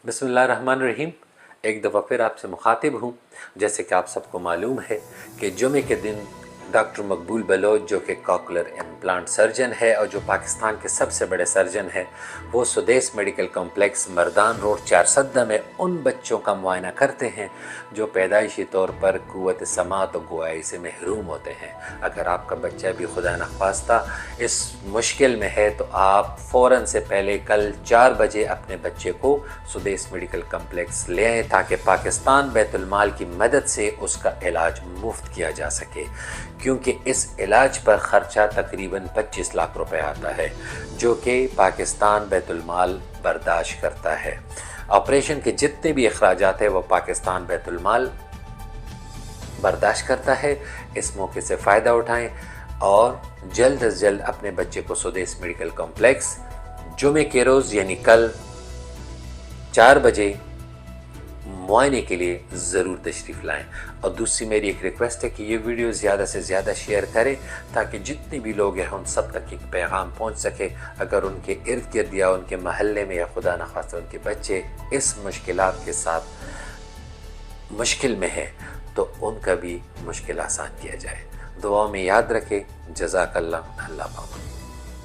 बिस्मिल्लाहिर्रहमानिर्रहीम। एक दफ़ा फिर आपसे मुखातिब हूँ। जैसे कि आप सबको मालूम है कि जुमे के दिन डॉक्टर मकबूल बलोच, जो कि कॉकलर इम्प्लांट सर्जन है और जो पाकिस्तान के सबसे बड़े सर्जन हैं, वो सुदेस मेडिकल कॉम्प्लेक्स मर्दान रोड 4 में उन बच्चों का मुआयना करते हैं जो पैदाइशी तौर पर क़ुव्वत समात और गोआई से महरूम होते हैं। अगर आपका बच्चा भी खुदा नख्वास्ता इस मुश्किल में है तो आप फ़ौरन से पहले कल 4 बजे अपने बच्चे को सुदेस मेडिकल कॉम्प्लेक्स ले आएँ ताकि पाकिस्तान बैतुल माल की मदद से उसका इलाज मुफ्त किया जा सके, क्योंकि इस इलाज पर ख़र्चा तकरीबन 25 लाख रुपए आता है जो कि पाकिस्तान बैतुल माल बर्दाश्त करता है। ऑपरेशन के जितने भी अखराजात हैं वो पाकिस्तान बैतुल माल बर्दाश्त करता है। इस मौके से फ़ायदा उठाएं और जल्द अज जल्द अपने बच्चे को सुदेस मेडिकल कॉम्प्लेक्स जुमे के रोज़ यानी कल 4 बजे मुआयने के लिए ज़रूर तशरीफ़ लाएं। और दूसरी मेरी एक रिक्वेस्ट है कि ये वीडियो ज़्यादा से ज़्यादा शेयर करें ताकि जितने भी लोग हैं उन सब तक एक पैगाम पहुंच सके। अगर उनके इर्द गिर्द या उनके महल्ले में या खुदा न खास्ता उनके बच्चे इस मुश्किलात के साथ मुश्किल में हैं तो उनका भी मुश्किल आसान किया जाए। दुआ में याद रखें। जज़ाकल्लाह। अल्लाह पाक।